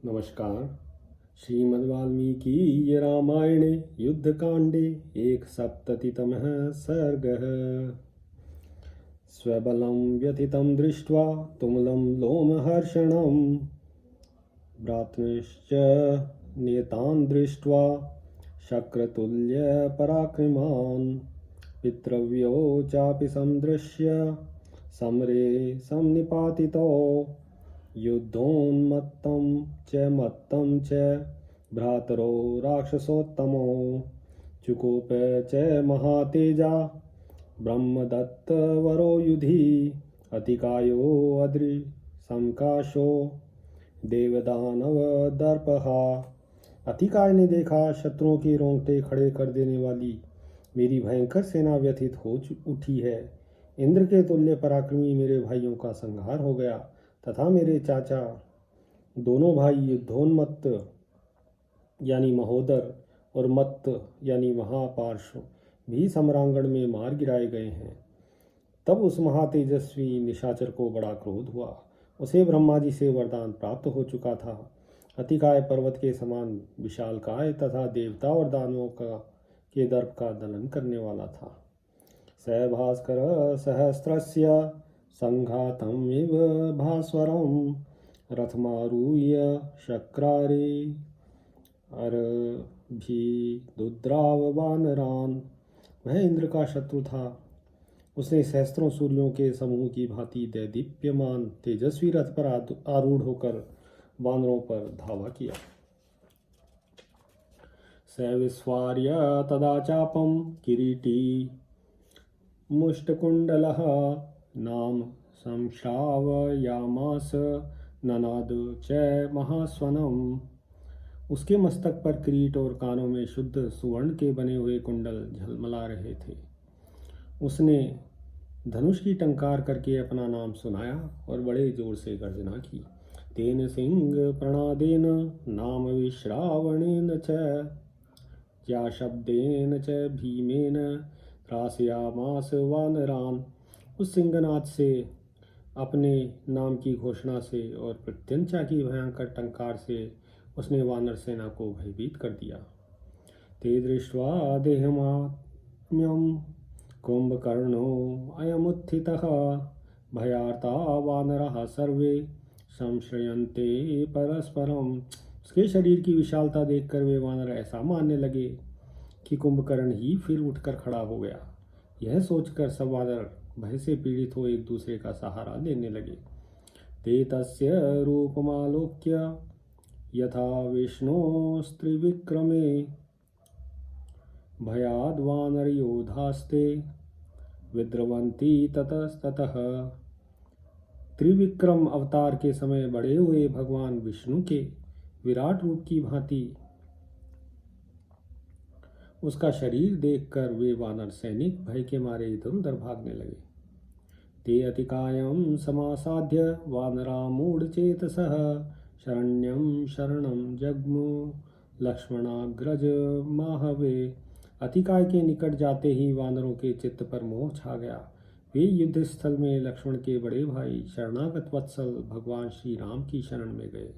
नमस्कार। श्रीमद् वाल्मीकि रामायणे युद्धकांडे 1सप्ततितमः सर्गः। स्वबलं व्यथितं दृष्ट्वा तुमुलं लोमहर्षणं भ्रातॄंश्च नियतान् दृष्ट्वा शक्रतुल्यपराक्रमान् पितृव्यो चापि संदृश्य समरे संनिपातितो युद्धोन्मत्तं च मत्तं च भ्रातरो राक्षसोत्तमो चुकोप च महातेजा ब्रह्मदत्तवरो युधि अतिकायो अदृशंकाशो देवदानवदर्पहा। अतिकाय ने देखा शत्रुओं के रोंगटे खड़े कर देने वाली मेरी भयंकर सेना व्यथित हो उठी है। इंद्र के तुल्य पराक्रमी मेरे भाइयों का संहार हो गया तथा मेरे चाचा दोनों भाई युद्धोन्मत्त यानी महोदर और मत्त यानी महापार्श्व भी सम्रांगण में मार गिराए गए हैं। तब उस महातेजस्वी निशाचर को बड़ा क्रोध हुआ। उसे ब्रह्मा जी से वरदान प्राप्त हो चुका था। अतिकाय पर्वत के समान विशालकाय तथा देवता और दानवों के दर्प का दलन करने वाला था। स भास्कर सहस्रस्य संघातम इव भास्वरम रथमारूह्य शक्रारे अरभिदुद्राव वानरान। वह इंद्र का शत्रु था। उसने सहस्त्रों सूर्यों के समूह की भांति दैदीप्यमान तेजस्वी रथ पर आरूढ़ होकर वानरों पर धावा किया। स विस्वार्य तदा चापम किरीटी मुष्टकुंडलः नाम संश्रावयामास ननाद च महास्वनम। उसके मस्तक पर किरीट और कानों में शुद्ध सुवर्ण के बने हुए कुंडल झलमला रहे थे। उसने धनुष की टंकार करके अपना नाम सुनाया और बड़े जोर से गर्जना की। तेन सिंह प्रणादेन नाम विश्रावणेन च या शब्देन च भीमेन त्रासयामास वानरान। उस सिंहनाद से, अपने नाम की घोषणा से और प्रत्यंचा की भयंकर टंकार से उसने वानर सेना को भयभीत कर दिया। ते दृष्ट्वा देहमात्म्यं कुंभकर्णो अयमुत्थितः भयार्ता वानराः सर्वे संश्रयन्ते परस्परम। उसके शरीर की विशालता देखकर वे वानर ऐसा मानने लगे कि कुंभकर्ण ही फिर उठकर खड़ा हो गया। यह सोचकर सब वानर भय से पीड़ित हो एक दूसरे का सहारा लेने लगे। ते तस्य रूपमालोक्य यथा विष्णोस्त्रिविक्रमे भयाद वानर योधास्ते विद्रवंती ततस्ततः। त्रिविक्रम अवतार के समय बड़े हुए भगवान विष्णु के विराट रूप की भांति उसका शरीर देखकर वे वानर सैनिक भय के मारे इधर उधर भागने लगे। ते अतिकायं समासाध्य वानरा मूढ़चेतसः शरण्यं शरणं जग्मु लक्ष्मणाग्रज माहवे। अतिकाय के निकट जाते ही वानरों के चित्त पर मोह छा गया। वे युद्ध स्थल में लक्ष्मण के बड़े भाई शरणागत वत्सल भगवान श्री राम की शरण में गए।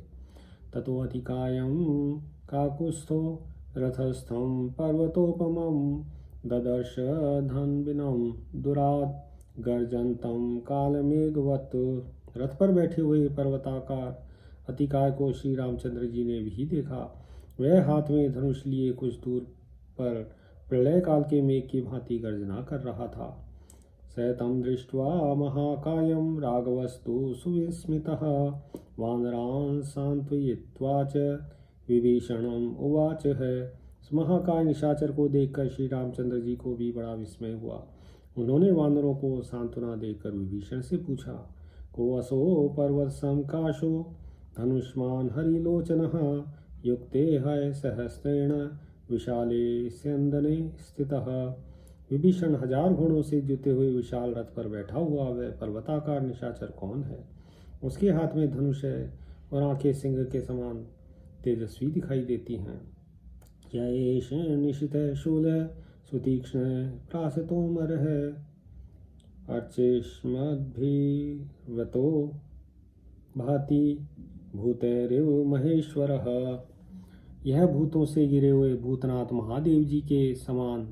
ततो अतिकायं काकुत्स्थो रथस्थं पर्वतोपमं ददर्श धन्विनं दुराद गर्जन्तं कालमेघवत्। रथ पर बैठे हुए पर्वताकार अतिकाय को श्री रामचंद्र जी ने भी देखा। वह हाथ में धनुष लिए कुछ दूर पर प्रलय काल के मेघ की भांति गर्जना कर रहा था। स तं दृष्ट्वा महाकायं राघवस्तु सुविस्मितः वानरान् सान्त्वयित्वा च विभीषणम् उवाच है। महाकाय निशाचर को देखकर श्री रामचंद्र जी को भी बड़ा विस्मय हुआ। उन्होंने वानरों को सांत्वना देकर विभीषण से पूछा, को असो पर्वत संकाशो धनुष्मान हरिलोचनः युक्ते है सहस्रेण विशाले स्यंदने स्थितः। विभीषण 1000 घोड़ों से जुते हुए विशाल रथ पर बैठा हुआ वह पर्वताकार निशाचर कौन है? उसके हाथ में धनुष है और आंखें सिंह के समान तेजस्वी दिखाई देती हैं। जयेश निशित शूल सुतीक्ष्ण प्रासतोमरः अर्चेष्मद्भिर्वतो भाति भूतैरिव महेश्वरः। यह भूतों से गिरे हुए भूतनाथ महादेव जी के समान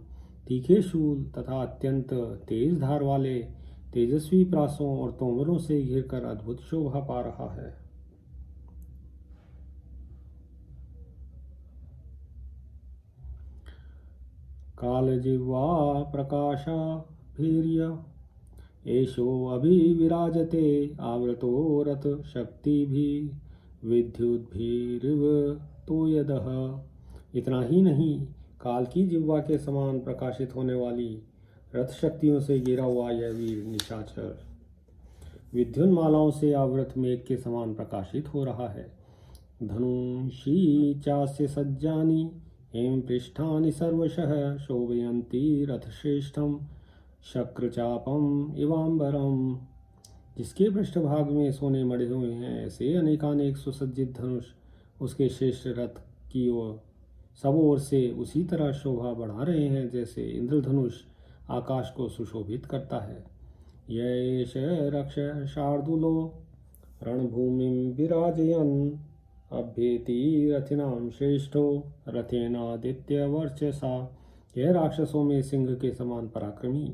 तीखे शूल तथा अत्यंत तेज धार वाले तेजस्वी प्रासों और तोमरों से घिरकर अद्भुत शोभा पा रहा है। कालजिह्वा प्रकाशाभिर्य एषो अभिविराजते आवृतो रथ शक्तिभिः विद्युद्भिरिव तो यदः। इतना ही नहीं, काल की जिह्वा के समान प्रकाशित होने वाली रथ शक्तियों से घिरा हुआ यह वीर निशाचर विद्युन्मालाओं से आवृत मेघ के समान प्रकाशित हो रहा है। धनुषी चास्य सज्जानि हेम पृष्ठानि सर्वशः शोभयन्ति रथश्रेष्ठं शक्रचापम इवाम्बरम। जिसके पृष्ठभाग में सोने मढ़े हुए हैं, ऐसे अनेकानेक सुसज्जित धनुष उसके श्रेष्ठ रथ की ओर सब ओर से उसी तरह शोभा बढ़ा रहे हैं जैसे इंद्रधनुष आकाश को सुशोभित करता है। यश रक्ष शार्दूलो रणभूमिं विराजयन् अभ्येति रथिनां श्रेष्ठो रथेनादित्य वर्चसा। यह राक्षसों में सिंह के समान पराक्रमी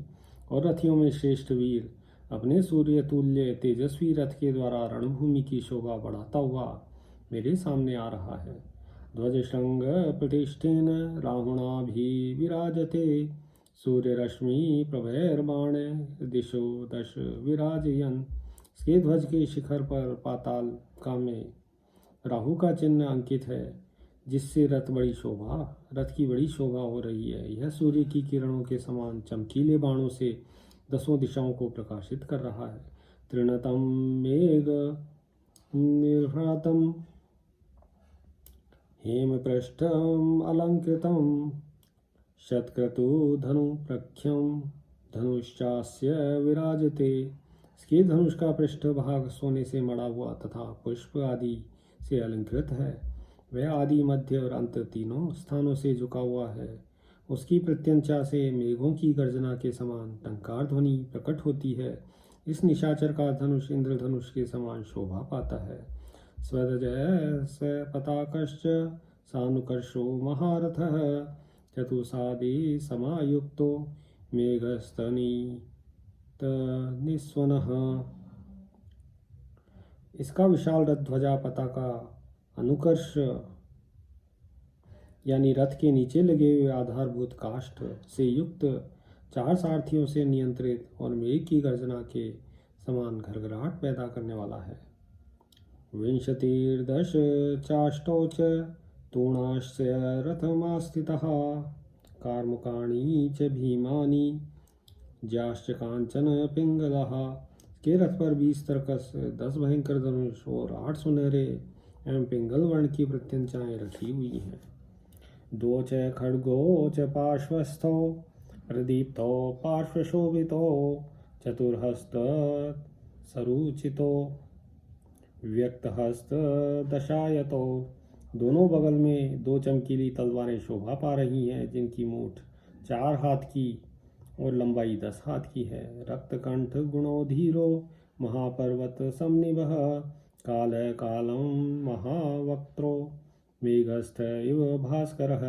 और रथियों में श्रेष्ठ वीर अपने सूर्य तुल्य तेजस्वी रथ के द्वारा रणभूमि की शोभा बढ़ाता हुआ मेरे सामने आ रहा है। ध्वज श्रृंग प्रतिष्ठेन राहुणा भी विराजते सूर्यरश्मि प्रभैर्बाण दिशो दश विराजयन। इसके ध्वज के शिखर पर पाताल का में राहु का चिन्ह अंकित है, जिससे रथ की बड़ी शोभा हो रही है। यह सूर्य की किरणों के समान चमकीले बाणों से 10 दिशाओं को प्रकाशित कर रहा है। तृणतम मेघ निर्भ्रातम हेमपृष्ठम अलंकृतम शतक्रतु धनु प्रख्यम धनुश्चास्य विराजते। इसके धनुष का पृष्ठभाग सोने से मढ़ा हुआ तथा पुष्प आदि से अलंकृत है। वह आदि, मध्य और अंत तीनों स्थानों से झुका हुआ है। उसकी प्रत्यंचा से मेघों की गर्जना के समान टंकार ध्वनि प्रकट होती है। इस निशाचर का धनुष इंद्रधनुष के समान शोभा पाता है। स्वध्वज स पताकश्च सानुकर्षो महारथः चतुसादि समायुक्तो मेघस्तनीत निस्वनः। इसका विशाल रथ ध्वजा पताका अनुकर्ष यानी रथ के नीचे लगे हुए आधारभूत काष्ठ से युक्त 4 सारथियों से नियंत्रित और मेघ की गर्जना के समान घरघराहट पैदा करने वाला है। विंशतिर्दश चाष्टौ च तूणाश्च रथमास्थितः कार्मुकाणि च भीमानि ज्याश्च कांचन पिंगलः। के रथ पर 20 तरकस, 10 भयंकर धनुष और 8 सुनहरे एवं पिंगल वर्ण की प्रत्यंचाएं रखी हुई हैं। 2 च खड्गो च पार्श्वस्थौ प्रदीप्तो पार्श्वशोभितो चतुर्हस्त सरुचितो व्यक्तहस्त दशायतो। दोनों बगल में 2 चमकीली तलवारें शोभा पा रही हैं, जिनकी मूठ 4 हाथ की और लंबाई 10 हाथ की है। रक्तकंठ गुणोधीरो महापर्वत समनिभः काल कालम महावक्त्रो मेघस्थ इव भास्करः।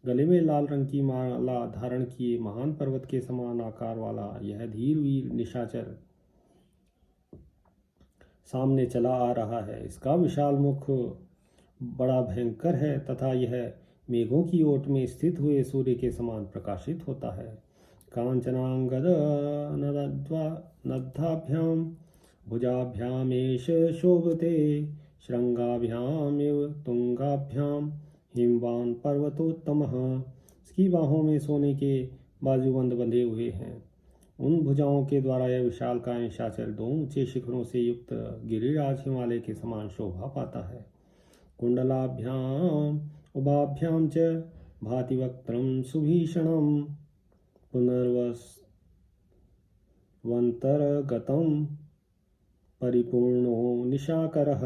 गले में लाल रंग की माला धारण किए महान पर्वत के समान आकार वाला यह धीर वीर निशाचर सामने चला आ रहा है। इसका विशाल मुख बड़ा भयंकर है तथा यह मेघों की ओट में स्थित हुए सूर्य के समान प्रकाशित होता है। कांचनांगद नद्धाभ्याम भुजाभ्यामेश शोभते श्रृंगाभ्यामिव तुंगाभ्याम हिमवान पर्वतोत्तमः। इसकी बाहों में सोने के बाजूबंद बंधे हुए हैं। उन भुजाओं के द्वारा यह विशालकाय निशाचर 2 ऊंचे शिखरों से युक्त गिरिराज हिमालय के समान शोभा पाता है। कुंडलाभ्याम उभाभ्याम च भाति वक्त्रम सुभीषणम पुनर्वसवंतरगतम परिपूर्णो निशाकरः।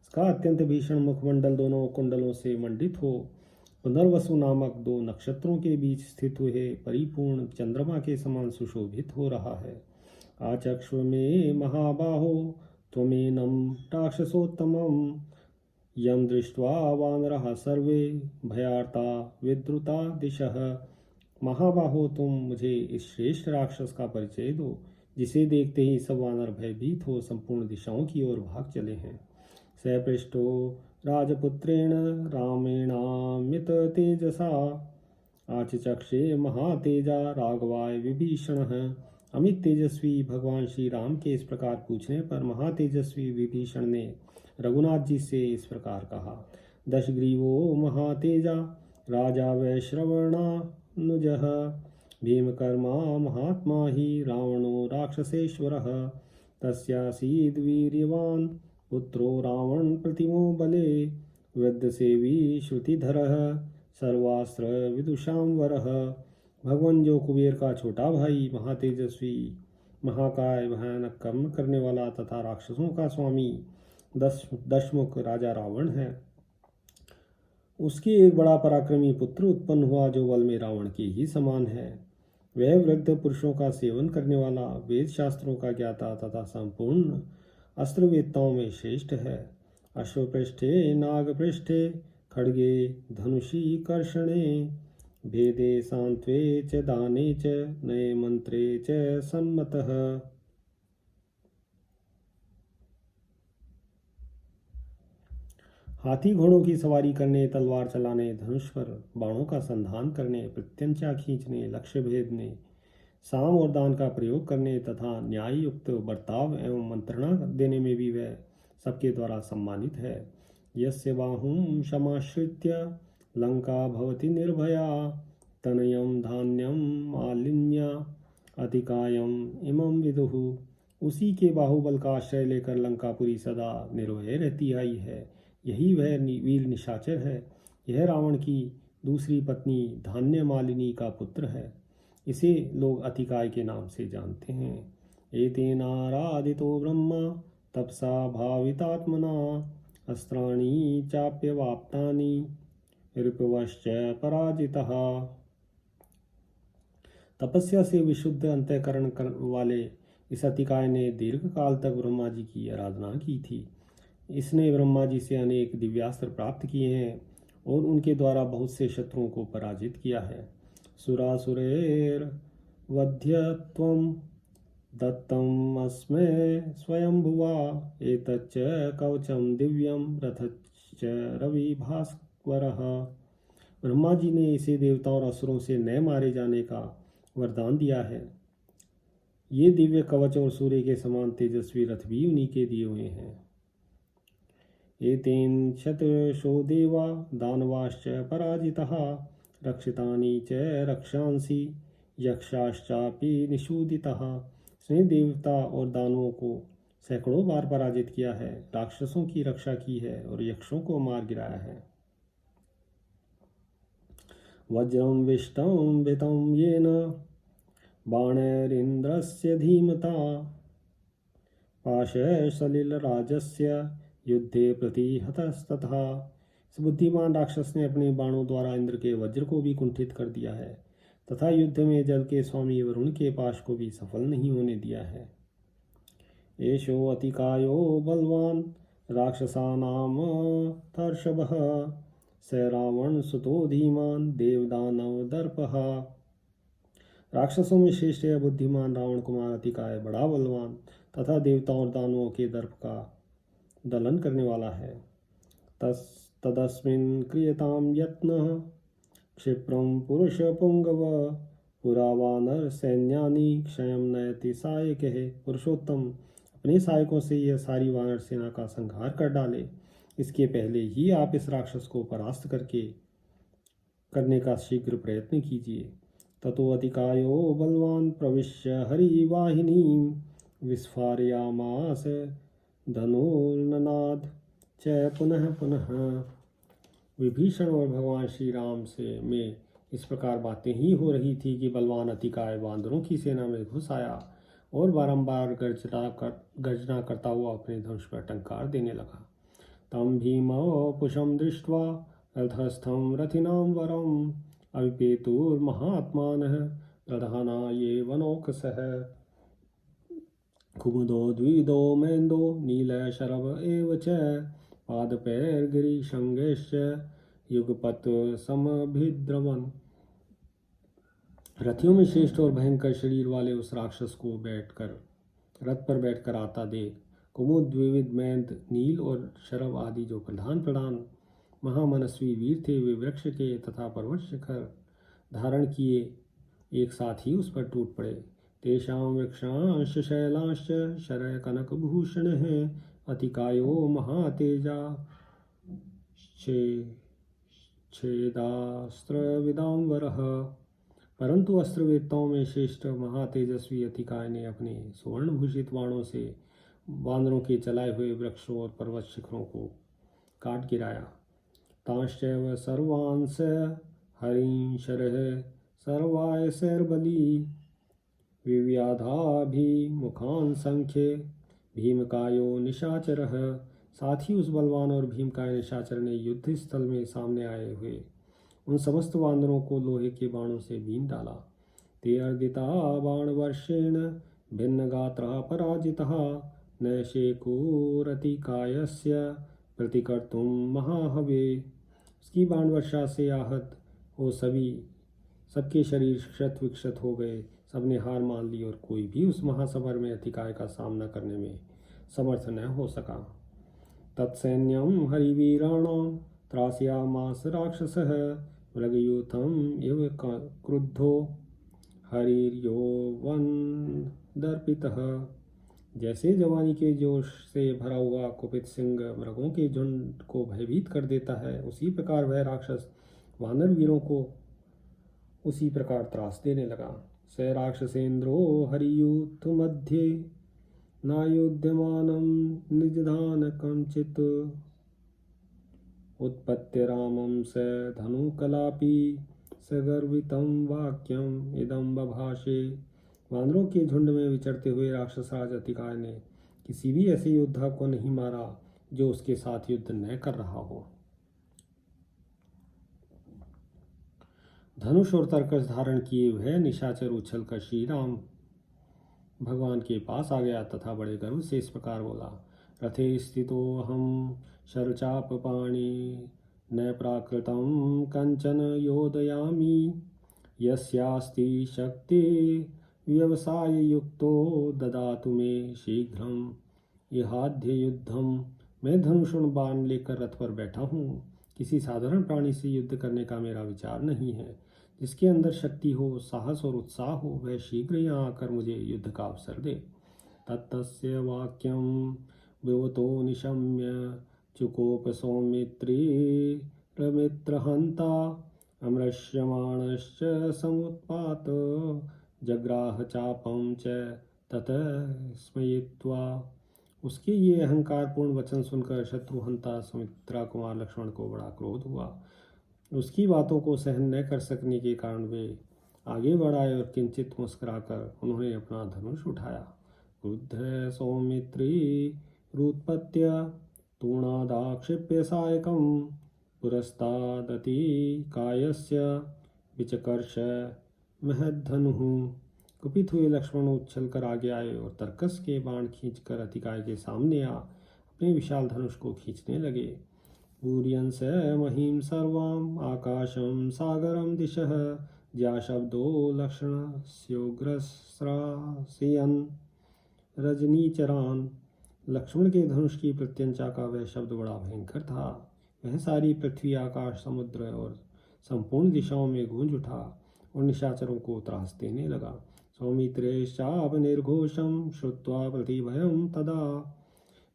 इसका अत्यंत भीषण मुखमंडल दोनों कुंडलों से मंडित हो पुनर्वसु नामक 2 नक्षत्रों के बीच स्थित हुए परिपूर्ण चंद्रमा के समान सुशोभित हो रहा है। आचक्ष्व में महाबाहो त्वमेनं राक्षसोत्तमं यं दृष्ट्वा वानरः सर्वे भयार्ता विद्रुता दिशः। महाबाहो, तुम मुझे इस श्रेष्ठ राक्षस का परिचय दो, जिसे देखते ही सब वानर भयभीत हो संपूर्ण दिशाओं की ओर भाग चले हैं। स पृष्ठो राजपुत्रेण रामेणामित तेजसा आचचक्षे महातेजा राघवाय विभीषण। अमित तेजस्वी भगवान श्री राम के इस प्रकार पूछने पर महातेजस्वी विभीषण ने रघुनाथ जी से इस प्रकार कहा। दशग्रीवो महातेजा राजा वैश्रवणानुजः भीमकर्मा महात्मा ही रावणो राक्षसेश्वरः। तस्यासीद्वीर्यवान् पुत्रो रावण प्रतिमो बले वृद्धसेवी श्रुतिधरः सर्वास्त्र विदुषां वरः। भगवान जो कुबेर का छोटा भाई महातेजस्वी महाकाय भयानक कर्म करने वाला तथा राक्षसों का स्वामी दशमुख राजा रावण है, उसके एक बड़ा पराक्रमी पुत्र उत्पन्न हुआ जो बल में रावण के ही समान है। वह वृद्ध पुरुषों का सेवन करने वाला, वेद शास्त्रों का ज्ञाता तथा संपूर्ण अस्त्रवेत्ताओं में श्रेष्ठ है। अश्वपृष्ठे नागपृष्ठे खड्गे धनुषी कर्षणे भेदे सांत्वे च दाने च नये मंत्रे च सम्मतः। हाथी घोड़ों की सवारी करने, तलवार चलाने, धनुष पर बाणों का संधान करने, प्रत्यंचा खींचने, लक्ष्य भेदने, साम और दान का प्रयोग करने तथा न्याय युक्त बर्ताव एवं मंत्रणा देने में भी वह सबके द्वारा सम्मानित है। यस्य बाहुं समाश्रित्य लंका भवति निर्भया तनयं धान्यं मालिन्या अतिकायम इमं विदुः। उसी के बाहुबल का आश्रय लेकर लंकापुरी सदा निर्भय रहती आई है, यही वह वीर निशाचर है। यह रावण की दूसरी पत्नी धान्य मालिनी का पुत्र है, इसे लोग अतिकाय के नाम से जानते हैं। एतेनाराधितो ब्रह्मा तपसा भावितात्मना अस्त्राणि चाप्यवाप्तानि रिपवश्च पराजितः। तपस्या से विशुद्ध अंतःकरण वाले इस अतिकाय ने दीर्घ काल तक ब्रह्मा जी की आराधना की थी। इसने ब्रह्मा जी से अनेक दिव्यास्त्र प्राप्त किए हैं और उनके द्वारा बहुत से शत्रुओं को पराजित किया है। सुरासुरेर वध्यत्वं दत्तम अस्मै स्वयंभुवा एतच्च कवचम दिव्यम रथच्च रवि भास्वरः। ब्रह्मा जी ने इसे देवताओं और असुरों से न मारे जाने का वरदान दिया है। ये दिव्य कवच और सूर्य के समान तेजस्वी रथ भी उन्हीं के दिए हुए हैं। एतेन शतशो देवा दानवाश्च पराजितः रक्षितानि च रक्षांसि यक्षाश्चापि निषूदितः। इसने देवता और दानवों को सैकड़ों बार पराजित किया है, राक्षसों की रक्षा की है और यक्षों को मार गिराया है। वज्रं विष्टं वितं येन बाणैरिन्द्रस्य धीमता पाशसलिलराजस्य युद्धे प्रतिहतस्तथा। इस बुद्धिमान राक्षस ने अपने बाणों द्वारा इंद्र के वज्र को भी कुंठित कर दिया है तथा युद्ध में जल के स्वामी वरुण के पाश को भी सफल नहीं होने दिया है। एषो अतिकायो बलवान राक्षसानाम तर्षभः स रावण सुतो धीमान देवदानव दर्पः। राक्षसों में श्रेष्ठ है बुद्धिमान रावण कुमार अतिकाय बड़ा बलवान तथा देवताओं और दानवों के दर्प का दलन करने वाला है। तदस्मिन् क्रियतां यत्नः क्षिप्रं पुरुष पुंगव पुरा वानर सैन्यानि क्षयं नयति सायकः। पुरुषोत्तम अपने सहायकों से यह सारी वानर सेना का संहार कर डाले, इसके पहले ही आप इस राक्षस को परास्त करने का शीघ्र प्रयत्न कीजिए। ततो अतिकायो बलवान प्रविश्य हरिवाहिनीं विस्फारयामास धनुर्ननाद च पुनः पुनः। विभीषण और भगवान श्री राम से में इस प्रकार बातें ही हो रही थी कि बलवान अतिकाय बांदरों की सेना में घुस आया और बारंबार गर्जना करता हुआ अपने धनुष पर टंकार देने लगा। तम भीमपुषं दृष्ट्वा रथस्थं रथिनां वरम् अविपेतुर्महात्मानः प्रधानाये वनौकसः। कुमुदो द्विदो मेन्दो नीलशरभ एव च पादपैर गिरिशृंगैश्च युगपत समभिद्रवन। रथियों में श्रेष्ठ और भयंकर शरीर वाले उस राक्षस को रथ पर बैठकर आता देख कुमुद, विविध, मैंद, नील और शरभ आदि जो प्रधान प्रधान महामनस्वी वीर थे, वे वृक्ष के तथा पर्वत शिखर धारण किए एक साथ ही उस पर टूट पड़े। तेषां वृक्षांश शैलांश्च शरय कनकभूषण है अतिकायो महातेजा छेदास्त्र विदाम्बरः। परंतु अस्त्रवेत्ताओं में श्रेष्ठ महातेजस्वी अतिकाय ने अपने सुवर्णभूषित बाणों से वानरों के चलाए हुए वृक्षों और पर्वत शिखरों को काट गिराया। तांश्चैव सर्वांस हरिंशरः सर्वाय सैर्बली विव्याधाभिमुखान् संख्ये भीमकायो निशाचरः। साथ ही उस बलवान और भीमकाय निशाचर ने युद्ध स्थल में सामने आए हुए उन समस्त वानरों को लोहे के बाणों से बीन डाला। ते अर्दिता बाणवर्षेण भिन्नगात्रः पराजितः न शेकुरतिकायस्य प्रतिकर्तुं महाहवे। उसकी बाण वर्षा से आहत हो सबके शरीर क्षत विक्षत हो गए। सबने हार मान ली और कोई भी उस महासमर में अतिकाय का सामना करने में समर्थ न हो सका। तत्सैन्यं हरिवीराणां त्रास्यामास राक्षसः मृगयूथम इव क्रुद्धो हरिर्यौवनदर्पितः। जैसे जवानी के जोश से भरा हुआ कुपित सिंह मृगों के झुंड को भयभीत कर देता है, उसी प्रकार वह राक्षस वानर वीरों को उसी प्रकार त्रास देने लगा। स राक्षसेन्द्रो हरियूथ मध्ये नायुध्यमानं निजधान कंचित उत्पत्य रामं स धनुकलापी सगर्वितं वाक्यम इदं बभाषे। वानरों के झुंड में विचरते हुए राक्षस राज अतिकाय ने किसी भी ऐसे योद्धा को नहीं मारा जो उसके साथ युद्ध न कर रहा हो। धनुष और तरकस धारण किए वह निशाचर उछलकर श्री राम भगवान के पास आ गया तथा बड़े गर्व से इस प्रकार बोला। रथे स्थितो हम शरचाप पाणि न प्राकृतं कंचन योदयामि यस्यास्ति शक्ति व्यवसाय युक्तो ददातु मे शीघ्रं इहाध्य युद्धम। मैं धनुष और बाण लेकर रथ पर बैठा हूँ। किसी साधारण प्राणी से युद्ध करने का मेरा विचार नहीं है। जिसके अंदर शक्ति हो, साहस और उत्साह हो, वह शीघ्र यहाँ आकर मुझे युद्ध का अवसर दे। तत्तस्य वाक्यं विवतो निशम्य चुकोप सौमित्रिमित्रहन्ता अमृष्यमाणश्च समुत्पात जग्राह चापं च ततः स्मयित्वा। उसके ये अहंकारपूर्ण वचन सुनकर शत्रुहंता सुमित्रा कुमार लक्ष्मण को बड़ा क्रोध हुआ। उसकी बातों को सहन न कर सकने के कारण वे आगे बढ़ाए और किंचित मुस्कुराकर उन्होंने अपना धनुष उठाया। क्रुद्ध सौमित्री रुत्पत्य तूणादाक्षिप्य सायकं पुरस्तादति कायस्य विचकर्ष महद्धनुः। कुपित हुए लक्ष्मण उछल कर आगे आए और तरकस के बाण खींचकर अतिकाय के सामने अपने विशाल धनुष को खींचने लगे। पूर्यंस महीं सर्वाम आकाशम सागरम दिशः ज्या शब्दो लक्षणस्योग्रस्रासियन् रजनीचरान। लक्ष्मण के धनुष की प्रत्यंचा का वह शब्द बड़ा भयंकर था। वह सारी पृथ्वी, आकाश, समुद्र और संपूर्ण दिशाओं में गूंज उठा और निशाचरों को त्रास देने लगा। सौमित्रेश्चाप निर्घोषम श्रुत्वा प्रतिभयं तदा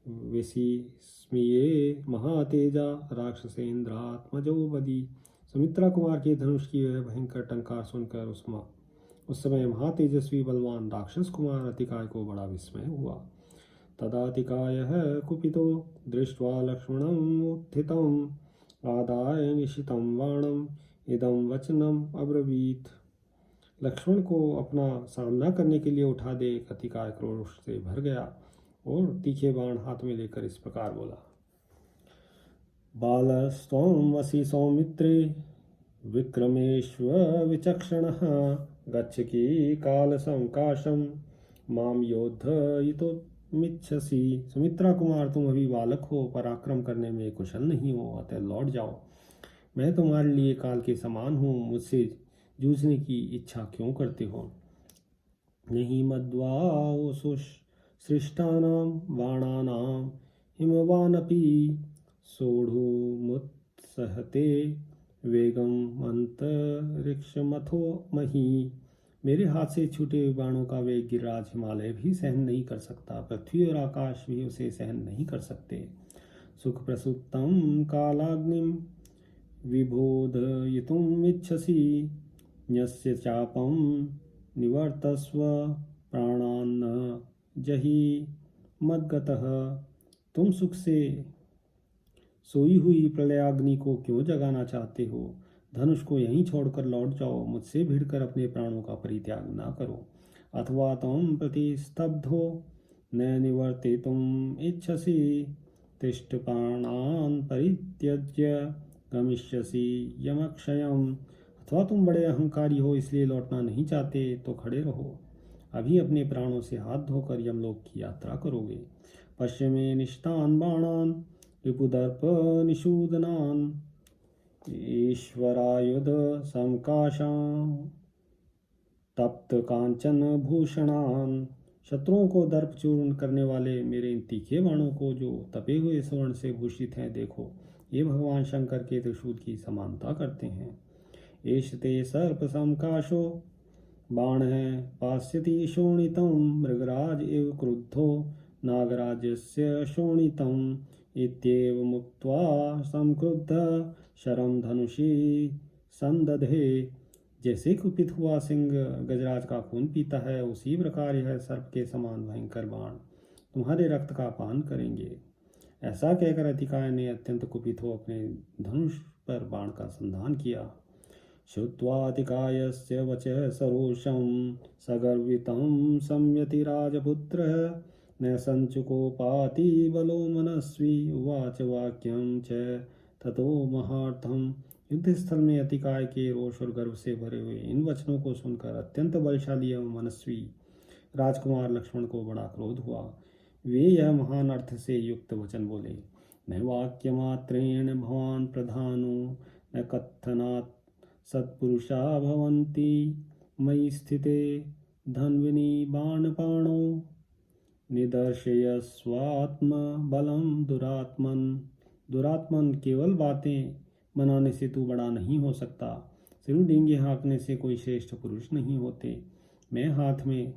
विस्मये महातेजा राक्षसेन्द्रात्मजो बदी। सुमित्रा कुमार के धनुष की वह भयंकर टंकार सुनकर उस समय महातेजस्वी बलवान राक्षस कुमार अतिकाय को बड़ा विस्मय हुआ। तदातिकायः कुपितो दृष्ट्वा लक्ष्मणम् उत्थितम् आदाय निशितं बाणम् इदं वचनम् अब्रवीत्। लक्ष्मण को अपना सामना करने के लिए उठा देख अतिकाय क्रोध से भर गया और तीखे बाण हाथ में लेकर इस प्रकार बोला। बालस्त्वं वसि सौमित्रे विक्रमेश्व विचक्षणः गच्छ की काल संकाशम माम योद्धयितुं मिच्छसि। सुमित्रा कुमार, तुम अभी बालक हो, पराक्रम करने में कुशल नहीं हो, अतः लौट जाओ। मैं तुम्हारे लिए काल के समान हूँ, मुझसे जूझने की इच्छा क्यों करते हो? नहीं मद्वाओ सृष्टानां बाणानां हिमवानपि सोढुमुत्सहते वेगम अंतरिक्षमथो मही। मेरे हाथ से छूटे हुए बाणों का वेग गिरिराज हिमालय भी सहन नहीं कर सकता, पृथ्वी और आकाश भी उसे सहन नहीं कर सकते। सुख प्रसुप्तम कालाग्निम विबोधयितुम् इच्छसि, यस्य चापं निवर्तस्व प्राणान्न जहि मद्गतः। तुम सुख से सोई हुई प्रलयाग्नि को क्यों जगाना चाहते हो? धनुष को यहीं छोड़कर लौट जाओ, मुझसे भिड़कर अपने प्राणों का परित्याग न करो। अथवा तुम प्रतिस्तब्धो न निवर्तितुम् इच्छसि, तिष्ठ प्राणान् परित्यज्य गमिष्यसि यमक्षयम्। अथवा तुम बड़े अहंकारी हो, इसलिए लौटना नहीं चाहते, तो खड़े रहो, अभी अपने प्राणों से हाथ धोकर यमलोक की यात्रा करोगे। पश्चिमे निष्ठान बाणान रिपुदर्प निषूदनान ईश्वरायुध समकाशां तप्त कांचन भूषणान। शत्रुओं को दर्प चूर्ण करने वाले मेरे इन तीखे बाणों को, जो तपे हुए स्वर्ण से भूषित हैं, देखो, ये भगवान शंकर के त्रिशूल की समानता करते हैं। एष ते सर्प समकाशो बाण पास्यति शोणितं, मृगराज इव क्रुद्धो नागराजस्य शोणितम्। इत्येव मुक्त्वा संक्रुद्ध शरं धनुषी संदधे। जैसे कुपित हुआ सिंह गजराज का खून पीता है, उसी प्रकार यह सर्प के समान भयंकर बाण तुम्हारे रक्त का पान करेंगे। ऐसा कहकर अतिकाय ने अत्यंत कुपित हो अपने धनुष पर बाण का संधान किया। श्रुत्वातिकायस्य वचः सरोषं सगर्वितं संयतिराजपुत्रः न संचुकोपाति बलो मनस्वी। उवाच वाक्यं च ततो महार्थम। युद्धस्थल में अतिकाय के रोष और गर्व से भरे हुए इन वचनों को सुनकर अत्यंत बलशाली एवं मनस्वी राजकुमार लक्ष्मण को बड़ा क्रोध हुआ। वे यह महान अर्थ से युक्त वचन बोले। न वाक्यमात्रेण भवान् प्रधानो न कथनात् सत्पुरुषा भवन्ति, मयि स्थिते धन्विनी बाणपाणौ निदर्शयस्वात्म बलम दुरात्मन। दुरात्मन, केवल बातें बनाने से तू बड़ा नहीं हो सकता, सिर डींगे हाँकने से कोई श्रेष्ठ पुरुष नहीं होते। मैं हाथ में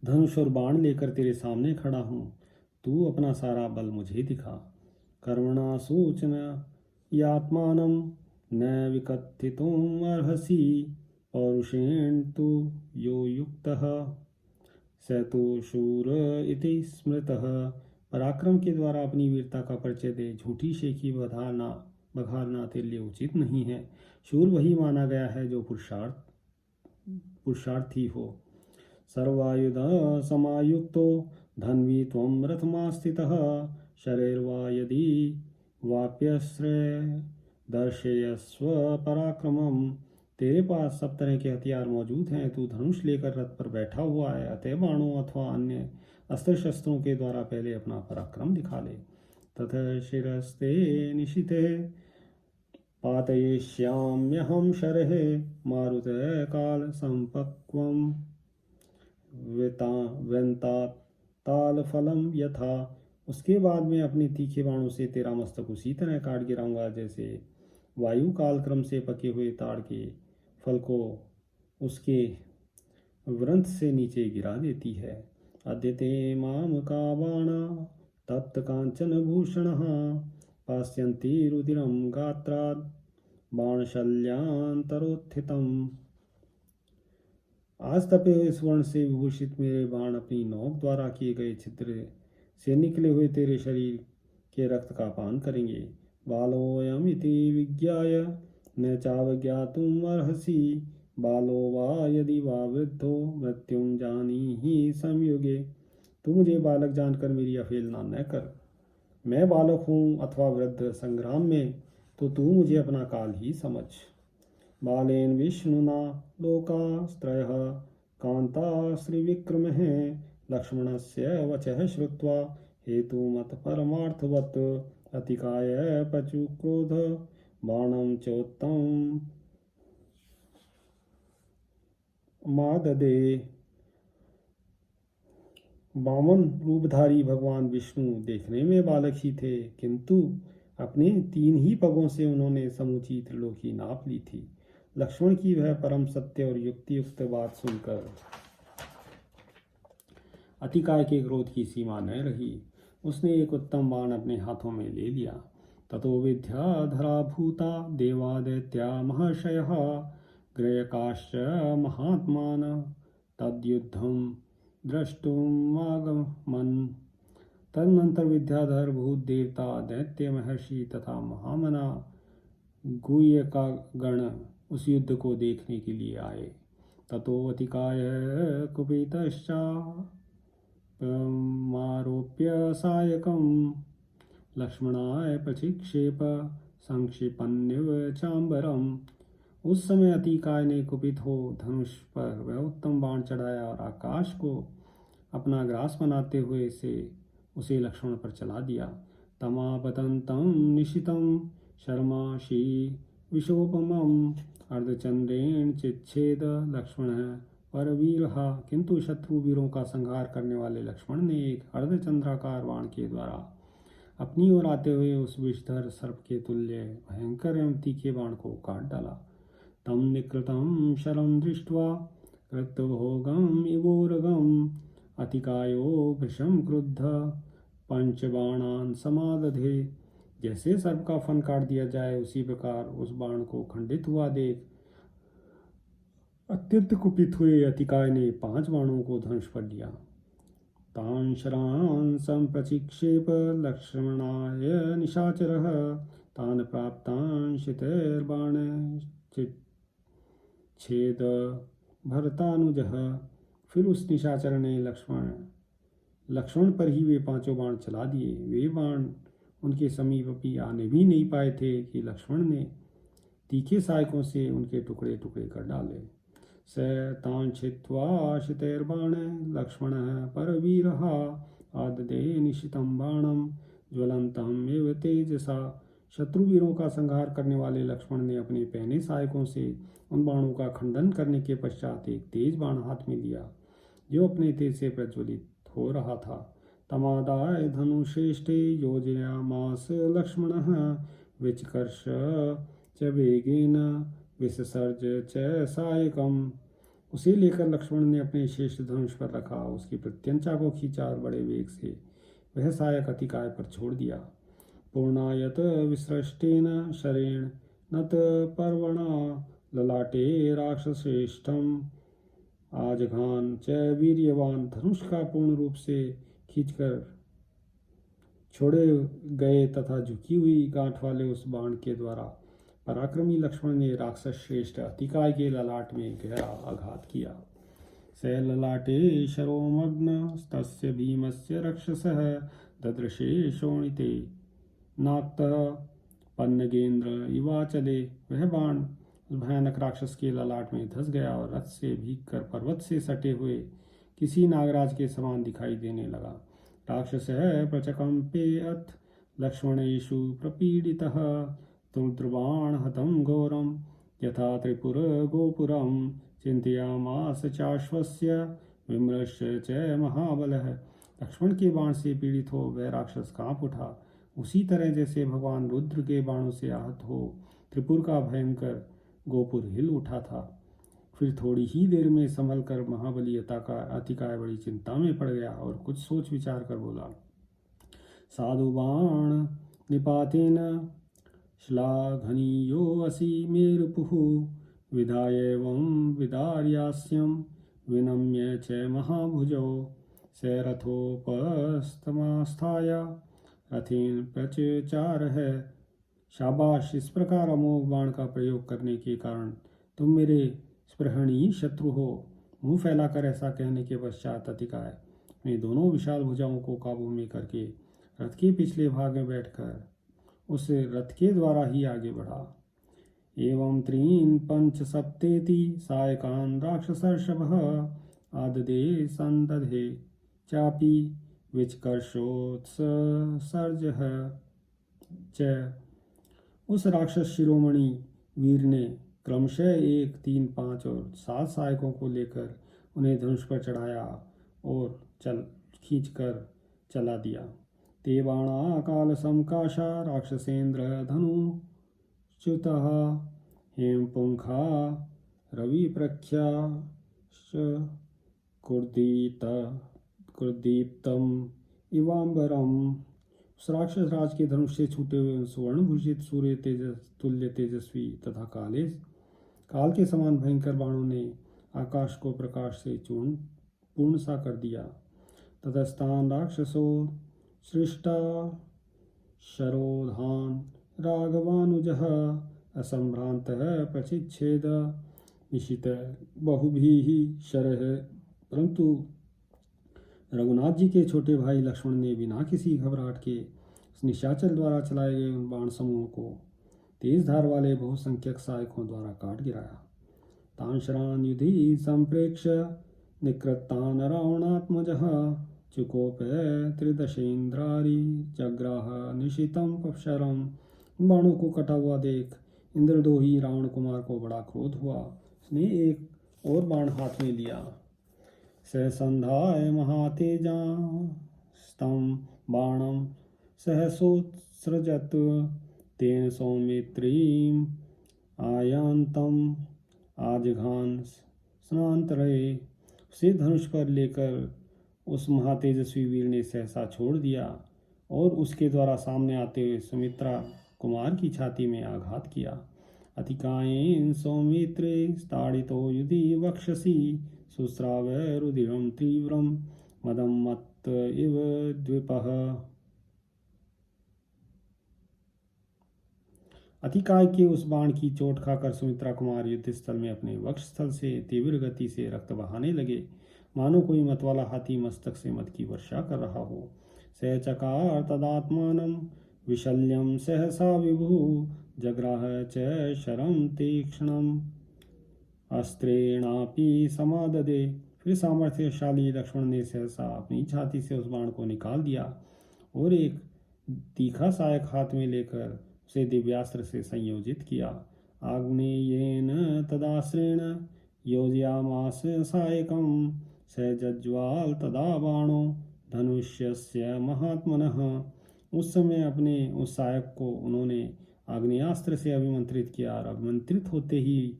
धनुष और बाण लेकर तेरे सामने खड़ा हूँ, तू अपना सारा बल मुझे दिखा। कर्मणा सूचना यात्मानं न विकथितुम् अर्हसि, पौरुषेण तु यो युक्तः स तो शूर इति स्मृतः। पराक्रम के द्वारा अपनी वीरता का परिचय दे झूठी शेखी बघारना तेरे लिए उचित नहीं है। शूर वही माना गया है जो पुरुषार्थी हो। सर्वायुध समायुक्तो धन्वी त्वं रथमास्थितः, शरैर्वा यदि वाप्यश्रय दर्शयस्व पराक्रमम्। तेरे पास सब तरह के हथियार मौजूद हैं, तू धनुष लेकर रथ पर बैठा हुआ है, अतः बाणों अथवा अन्य अस्त्र शस्त्रों के द्वारा पहले अपना पराक्रम दिखा ले। ततः शिरस्ते निशिते पातयिष्याम्यहं शरः, मारुतः काल संपक्वं तालफलम यथा। उसके बाद मैं अपने तीखे बाणों से तेरा मस्तक उसी तरह काट गिराऊंगा जैसे वायु कालक्रम से पके हुए ताड़ के फल को उसके वृंत से नीचे गिरा देती है। अद्यते माम का बाणा तप्त कांचन भूषणः, पास्यन्ति रुधिरं गात्रात् बाणशल्यान्तरोत्थितम्। आज तपे हुए स्वर्ण से विभूषित मेरे बाण अपनी नोक द्वारा किए गए छिद्र से निकले हुए तेरे शरीर के रक्त का पान करेंगे। बालोऽयम् इति विज्ञाय न चावज्ञातुम् अर्हसि, बालो वा यदि वा वृद्धो मृत्युं जानीहि संयुगे। तू मुझे बालक जानकर मेरी अवहेलना न कर। मैं बालक हूँ अथवा वृद्ध संग्राम में, तो तू मुझे अपना काल ही समझ। बालेन विष्णुना लोकास्त्रयः कांता श्रीविक्रमः, लक्ष्मणस्य वचः श्रुत्वा हेतुमत परमार्थवत् अतिकाय पचुक्रोध बाणं चोत्तम माददे। वामन रूपधारी भगवान विष्णु देखने में बालक ही थे, किंतु अपने 3 ही पगों से उन्होंने समूची त्रिलोकी नाप ली थी। लक्ष्मण की वह परम सत्य और युक्तियुक्त बात सुनकर अतिकाय के क्रोध की सीमा न रही। उसने एक उत्तम बाण अपने हाथों में ले लिया। ततो विद्याधरा भूता देवा दैत्या महर्षयः ग्रयकाश्च महात्मान तद्युद्धं द्रष्टुमागमन्। तदनंतर विद्याधर भूत देवता दैत्य महर्षि तथा महामना गुह्य का गण उस युद्ध को देखने के लिए आए। ततो अतिकाय कुपितश्चा मारोप्य सायकं लक्ष्मणाय प्रचिक्षेप संक्षिपन्निव चांबरम। उस समय अतिकाय ने कुपित हो धनुष पर वह उत्तम बाण चढ़ाया और आकाश को अपना ग्रास बनाते हुए उसे लक्ष्मण पर चला दिया। तमापतंतं निशितं शर्माशी विशोपमं अर्धचंद्रेण चिच्छेद लक्ष्मण परवीरः। किंतु शत्रु वीरों का संहार करने वाले लक्ष्मण ने एक अर्धचंद्राकार बाण के द्वारा अपनी ओर आते हुए उस विषधर सर्प के तुल्य भयंकर एवं तीखे बाण को काट डाला। तम निकृतं शरं दृष्ट्वा कृतभोगम् इवोरगम् अतिकायो भृशं क्रुद्ध पंचबाणान् समादधे। जैसे सर्प का फन काट दिया जाए उसी प्रकार उस बाण को खंडित हुआ देख अत्यंत कुपित हुए अतिकाय ने 5 बाणों को धनुष पर लिया। तान् शरान् संप्रचिक्षेप लक्ष्मणाय निशाचरः तान् प्राप्तान् शितैर्बाण छेद भरतानुजः। फिर उस निशाचर ने लक्ष्मण पर ही वे 5 बाण चला दिए। वे बाण उनके समीप भी आने भी नहीं पाए थे कि लक्ष्मण ने तीखे सहायकों से उनके टुकड़े टुकड़े कर डाले। स तान् छित्त्वा शितैर्बाण लक्ष्मणः परवीरः आददे निशितं बाणं ज्वलन्तम् एव तेजसा। शत्रुवीरों का संहार करने वाले लक्ष्मण ने अपने पहने सहायकों से उन बाणों का खंडन करने के पश्चात एक तेज बाण हाथ में लिया जो अपने तेज से प्रज्वलित हो रहा था। तमादाय धनुश्रेष्ठे योजयामास लक्ष्मणः विचकर्ष च वेगेन विससर्ज च सायकम्। उसे लेकर लक्ष्मण ने अपने श्रेष्ठ धनुष पर रखा, उसकी प्रत्यंचा को खींचा और बड़े वेग से वह सहायक अतिकाय पर छोड़ दिया। पूर्णायत विसृष्टेन शरेण नत पर्वणा ललाटे राक्षश्रेष्ठम आजघान च वीर्यवान। धनुष का पूर्ण रूप से खींचकर छोड़े गए तथा झुकी हुई गांठ वाले उस बाण के द्वारा पराक्रमी लक्ष्मण ने राक्षस श्रेष्ठ अतिकाय के ललाट में गहरा आघात किया। स ललाटे शरोमग्न तस्य भीमस्य रक्षसः ददृशे शोणिते नाक्तः पन्नगेंद्र इवाचले। वह बाण उस भयानक राक्षस के ललाट में धंस गया और रथ से भीगकर पर्वत से सटे हुए किसी नागराज के समान दिखाई देने लगा। राक्षसः प्रचकम्पेऽथ लक्ष्मणेषु प्रपीडितः तुर्द्रबाण हतं घोरं यथा त्रिपुर गोपुरं चिंतयामास चाश्वस्य विमृश्य च महाबलः। लक्ष्मण के बाण से पीड़ित हो वह राक्षस कांप उठा, उसी तरह जैसे भगवान रुद्र के बाणों से आहत हो त्रिपुर का भयंकर गोपुर हिल उठा था। फिर थोड़ी ही देर में संभल कर महाबली अतिकाय बड़ी चिंता में पड़ गया और कुछ सोच विचार कर बोला। साधु बाण निपातेन श्लाघनीयो असि मेरुपुः विधायैवं विदार्यास्यं विनम्य च महाभुजौ स रथोपस्थमास्थाय रथेन प्रचचारः। शाबाश, इस प्रकार अमोघ बाण का प्रयोग करने के कारण तुम मेरे स्पृहणीय शत्रु हो। मुंह फैलाकर ऐसा कहने के पश्चात अतिकाय अपने दोनों विशाल भुजाओं को काबू में करके रथ के पिछले भाग में बैठकर उस रथ के द्वारा ही आगे बढ़ा। एवं त्रीन पंच सप्तेति सायकान राक्षसर्षभः आददे संदधे चापि विचकर्षोत्सर्जः च। उस राक्षस शिरोमणि वीर ने क्रमशः 1, 3, 5 और 7 सहायकों को लेकर उन्हें धनुष पर चढ़ाया और खींचकर चला दिया। ते बाणा काल समकाशा राक्षसेन्द्र धनुच्युतः हेमपुंखा रवि प्रख्या कुर्दीप्तम इवांबरम। उस राक्षस राज के धनुष से छूटे हुए सुवर्ण भूषित सूर्य तुल्य तेजस्वी तथा काल के समान भयंकर बाणों ने आकाश को प्रकाश से पूर्ण सा कर दिया। ततस्तान राक्षसो सृष्टा शरोधान राघवानुजः असंभ्रांतः प्रचिच्छेद निशित बहुभिः शरः। परंतु रघुनाथ जी के छोटे भाई लक्ष्मण ने बिना किसी घबराहट के निशाचर द्वारा चलाए गए उन बाण समूहों को तेज धार वाले बहुसंख्यक सहायकों द्वारा काट गिराया। तान शरान युधि संप्रेक्ष निकृतान रावणात्मजः चुकोप त्रिदशेन्द्रारी जग्राह निशितम पक्षरम। बाणों को कटा हुआ देख इंद्रदोही रावण कुमार को बड़ा क्रोध हुआ। उसने एक और बाण हाथ में लिया। सहसंधाय महातेजा स्तम बाणम सहसोत्सृजत तेन सौमित्रीम आयांतम आजघान स्नान्तरे। उसे धनुष पर लेकर उस महातेजस्वी वीर ने सहसा छोड़ दिया और उसके द्वारा सामने आते हुए सुमित्रा कुमार की छाती में आघात किया। अतिकायेन सौमित्रे ताड़ितो युधि वक्षसि सुस्राव रुधिरम तीव्रम मदम मत्त इव द्विपः। अतिकाय के उस बाण की चोट खाकर सुमित्रा कुमार युद्ध स्थल में अपने वक्ष स्थल से तीव्र गति से रक्त बहाने लगे, मानो कोई मतवाला हाथी मस्तक से मद की वर्षा कर रहा हो। सहचकार तदात्मानं विशल्यम सहसा विभु जग्राह च शरम तीक्ष्णम अस्त्रेणापि समाददे। फिर सामर्थ्यशाली लक्ष्मण ने सहसा अपनी छाती से उस बाण को निकाल दिया और एक तीखा सहायक हाथ में लेकर उसे दिव्यास्त्र से संयोजित किया। आग्नेयेन तदास्त्रेण योजयामास सहायकम सहजज्वाल तदा बाणो धनुष्यस्य महात्मनः। उस समय अपने उस सहायक को उन्होंने आग्नेयास्त्र से अभिमंत्रित किया और अभिमंत्रित होते ही